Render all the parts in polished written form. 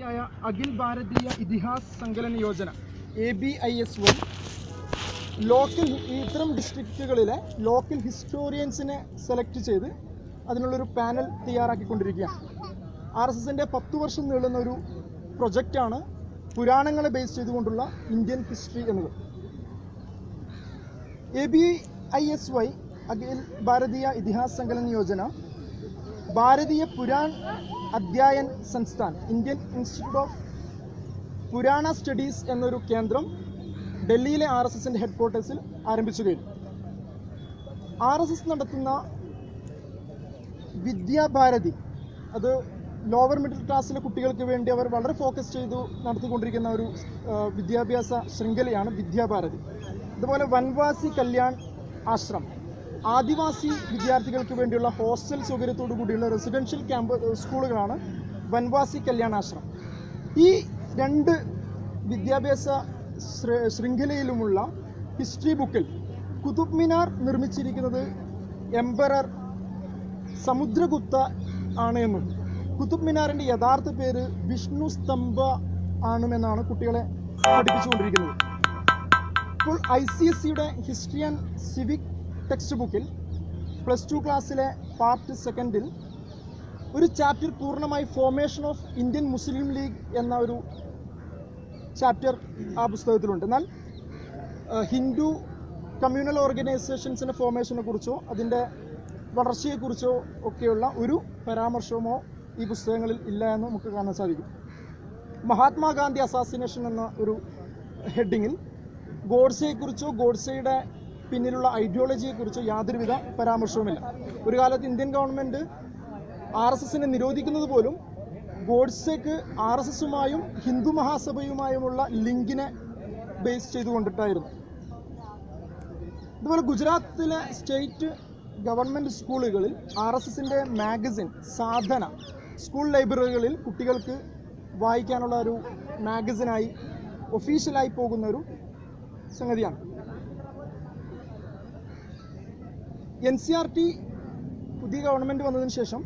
പദ്ധതിയായ അഖിൽ ഭാരതീയ Itihas സങ്കലന Yojana ABISY local ഇത്തരം ഡിസ്ട്രിക്റ്റുകളിലെ local ഹിസ്റ്റോറിയൻസിനെ select ചെയ്ത് അതിനുള്ളൊരു പാനൽ തയ്യാറാക്കിക്കൊണ്ടിരിക്കുകയാണ്. RSSന്റെ 10 വർഷം നീളുന്ന ഒരു പ്രൊജക്റ്റാണ് പുരാണങ്ങളെ ബേസ് ചെയ്തുകൊണ്ടുള്ള ഇന്ത്യൻ ഹിസ്റ്ററി എന്നത്. ABISY Akhil Bharatiya Itihas സങ്കലന Yojana Bharatiya പുരാൺ അധ്യയൻ Sansthan Indian institute of പുരാണ സ്റ്റഡീസ് എന്നൊരു കേന്ദ്രം ഡൽഹിയിലെ RSSന്റെ ഹെഡ്ക്വാർട്ടേഴ്സിൽ ആരംഭിച്ചു കഴിഞ്ഞു. RSS നടത്തുന്ന വിദ്യാഭാരതി, അത് ലോവർ മിഡിൽ ക്ലാസ്സിലെ കുട്ടികൾക്ക് വേണ്ടി അവർ വളരെ ഫോക്കസ് ചെയ്തു നടത്തിക്കൊണ്ടിരിക്കുന്ന ഒരു വിദ്യാഭ്യാസ ശൃംഖലയാണ് വിദ്യാഭാരതി. അതുപോലെ വൻവാസി കല്യാൺ ആശ്രം, ആദിവാസി വിദ്യാർത്ഥികൾക്ക് വേണ്ടിയുള്ള ഹോസ്റ്റൽ സൗകര്യത്തോടു കൂടിയുള്ള റെസിഡൻഷ്യൽ സ്കൂളുകളാണ് വൻവാസി കല്യാൺ ആശ്രം. ഈ രണ്ട് വിദ്യാഭ്യാസ ശൃംഖലയിലുമുള്ള ഹിസ്റ്ററി ബുക്കിൽ കുതുബ് മിനാർ നിർമ്മിച്ചിരിക്കുന്നത് എംപറർ സമുദ്രഗുപ്ത ആണ് എന്നും കുതുബ് മിനാറിന്റെ യഥാർത്ഥ പേര് വിഷ്ണു സ്തംഭ ആണെന്നാണ് കുട്ടികളെ പഠിപ്പിച്ചുകൊണ്ടിരിക്കുന്നത്. ഇപ്പോൾ ICSEയുടെ ഹിസ്റ്ററി ആൻഡ് സിവിക് ടെക്സ്റ്റ് ബുക്കിൽ +2 ക്ലാസ്സിലെ പാർട്ട് 2 ഒരു ചാപ്റ്റർ പൂർണ്ണമായി formation of Indian Muslim league എന്ന ഒരു ചാപ്റ്റർ ആ പുസ്തകത്തിലുണ്ട്. എന്നാൽ ഹിന്ദു കമ്മ്യൂണൽ ഓർഗനൈസേഷൻസിൻ്റെ ഫോർമേഷനെ കുറിച്ചോ അതിൻ്റെ വളർച്ചയെക്കുറിച്ചോ ഒക്കെയുള്ള ഒരു പരാമർശമോ ഈ പുസ്തകങ്ങളിൽ ഇല്ല എന്ന് നമുക്ക് കാണാൻ സാധിക്കും. മഹാത്മാഗാന്ധി അസാസിനേഷൻ എന്ന ഒരു ഹെഡിങ്ങിൽ ഗോഡ്സെയെക്കുറിച്ചോ ഗോഡ്സെയുടെ പിന്നിലുള്ള ഐഡിയോളജിയെക്കുറിച്ചോ യാതൊരുവിധ പരാമർശവുമില്ല. ഒരു കാലത്ത് ഇന്ത്യൻ ഗവൺമെൻറ് RSSനെ നിരോധിക്കുന്നത് പോലും ഗോഡ്സെക്ക് RSSുമായും ഹിന്ദു മഹാസഭയുമായുമുള്ള ലിങ്കിനെ ബേസ് ചെയ്തുകൊണ്ടിട്ടായിരുന്നു. അതുപോലെ ഗുജറാത്തിലെ സ്റ്റേറ്റ് ഗവൺമെൻറ് സ്കൂളുകളിൽ RSSന്റെ മാഗസിൻ സാധന സ്കൂൾ ലൈബ്രറികളിൽ കുട്ടികൾക്ക് വായിക്കാനുള്ള ഒരു മാഗസിനായി ഒഫീഷ്യലായി പോകുന്ന ഒരു സംഗതിയാണ്. NCERT പുതിയ ഗവൺമെൻറ് വന്നതിന് ശേഷം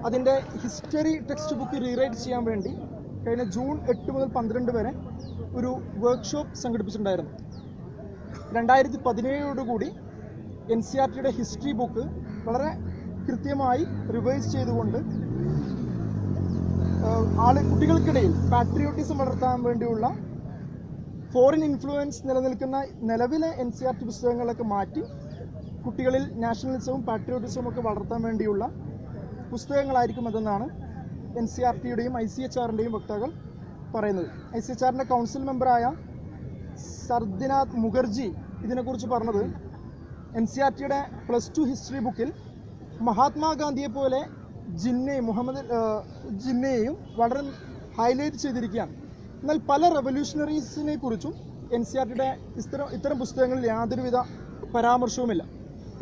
അതിൻ്റെ ഹിസ്റ്ററി ടെക്സ്റ്റ് ബുക്ക് റീറൈറ്റ് ചെയ്യാൻ വേണ്ടി കഴിഞ്ഞ ജൂൺ 8 മുതൽ 12 വരെ ഒരു വർക്ക്ഷോപ്പ് സംഘടിപ്പിച്ചിട്ടുണ്ടായിരുന്നു. 2017 NCERTയുടെ ഹിസ്റ്ററി ബുക്ക് വളരെ കൃത്യമായി റിവൈസ് ചെയ്തുകൊണ്ട് കുട്ടികൾക്കിടയിൽ പാട്രിയോട്ടിസം വളർത്താൻ വേണ്ടിയുള്ള ഫോറിൻ ഇൻഫ്ലുവൻസ് നിലനിൽക്കുന്ന നിലവിലെ NCERT പുസ്തകങ്ങളൊക്കെ മാറ്റി കുട്ടികളിൽ നാഷണലിസവും പാട്രിയോട്ടിസവും ഒക്കെ വളർത്താൻ വേണ്ടിയുള്ള പുസ്തകങ്ങളായിരിക്കുമെന്നാണ് NCERTയുടെയും ICHRന്റെയും വക്താക്കൾ പറയുന്നത്. ICHRന്റെ കൗൺസിൽ മെമ്പറായ സർദിനാഥ് മുഖർജി ഇതിനെക്കുറിച്ച് പറഞ്ഞത് NCERTയുടെ +2 ഹിസ്റ്ററി ബുക്കിൽ മഹാത്മാഗാന്ധിയെ പോലെ ജിന്നയെയും വളരെ ഹൈലൈറ്റ് ചെയ്തിരിക്കുകയാണ്. എന്നാൽ പല റെവല്യൂഷണറീസിനെ കുറിച്ചും NCERTയുടെ ഇത്തരം പുസ്തകങ്ങളിൽ യാതൊരുവിധ പരാമർശവുമില്ല.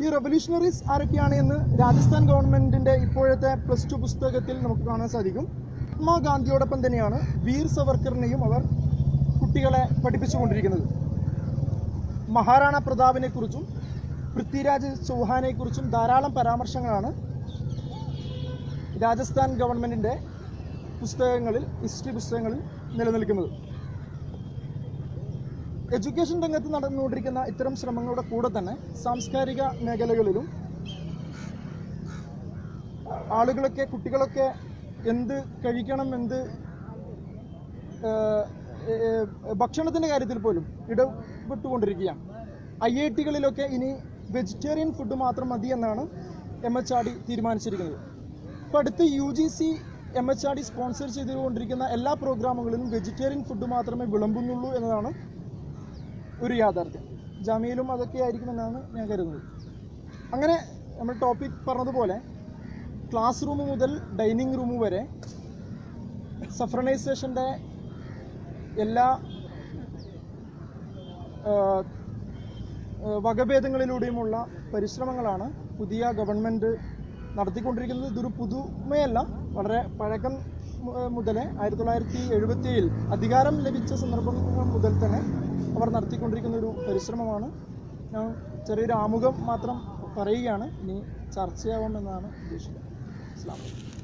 ഈ റെവല്യൂഷണറീസ് ആരൊക്കെയാണ് എന്ന് രാജസ്ഥാൻ ഗവൺമെൻറ്റിൻ്റെ ഇപ്പോഴത്തെ +2 പുസ്തകത്തിൽ നമുക്ക് കാണാൻ സാധിക്കും. മഹാത്മാഗാന്ധിയോടൊപ്പം തന്നെയാണ് വീർ സവർക്കറിനെയും അവർ കുട്ടികളെ പഠിപ്പിച്ചുകൊണ്ടിരിക്കുന്നത്. മഹാറാണ പ്രതാപിനെക്കുറിച്ചും പൃഥ്വിരാജ് ചൗഹാനെക്കുറിച്ചും ധാരാളം പരാമർശങ്ങളാണ് രാജസ്ഥാൻ ഗവൺമെൻറ്റിൻ്റെ പുസ്തകങ്ങളിൽ ഹിസ്റ്ററി പുസ്തകങ്ങളിൽ നിലനിൽക്കുന്നത്. എഡ്യൂക്കേഷൻ രംഗത്ത് നടന്നുകൊണ്ടിരിക്കുന്ന ഇത്തരം ശ്രമങ്ങളുടെ കൂടെ തന്നെ സാംസ്കാരിക മേഖലകളിലും കുട്ടികളൊക്കെ എന്ത് കഴിക്കണം, ഭക്ഷണത്തിൻ്റെ കാര്യത്തിൽ പോലും ഇടപെട്ടുകൊണ്ടിരിക്കുകയാണ്. IITകളിലൊക്കെ ഇനി വെജിറ്റേറിയൻ ഫുഡ് മാത്രം മതി എന്നാണ് MHRD തീരുമാനിച്ചിരിക്കുന്നത്. ഇപ്പോൾ അടുത്ത് UGC MHRD സ്പോൺസർ ചെയ്തുകൊണ്ടിരിക്കുന്ന എല്ലാ പ്രോഗ്രാമുകളിലും വെജിറ്റേറിയൻ ഫുഡ് മാത്രമേ വിളമ്പുന്നുള്ളൂ എന്നതാണ് ഒരു യാഥാർത്ഥ്യം. ജാമ്യയിലും അതൊക്കെ ആയിരിക്കുമെന്നാണ് ഞാൻ കരുതുന്നത്. അങ്ങനെ നമ്മൾ ടോപ്പിക് പറഞ്ഞതുപോലെ ക്ലാസ് റൂം മുതൽ ഡൈനിങ് റൂം വരെ സഫ്രണൈസേഷൻ്റെ എല്ലാ വകഭേദങ്ങളിലൂടെയുമുള്ള പരിശ്രമങ്ങളാണ് പുതിയ ഗവൺമെൻറ് നടത്തിക്കൊണ്ടിരിക്കുന്നത്. ഇതൊരു പുതുമയല്ല, വളരെ പഴക്കം മുതലേ 1977 അധികാരം ലഭിച്ച സന്ദർഭം മുതൽ തന്നെ അവർ നടത്തിക്കൊണ്ടിരിക്കുന്ന ഒരു പരിശ്രമമാണ്. ഞാൻ ചെറിയൊരു ആമുഖം മാത്രം പറയുകയാണ്, ഇനി ചർച്ചയാവാമെന്നാണ് ഉദ്ദേശിക്കുന്നത്. അസ്സലാമു അലൈക്കും.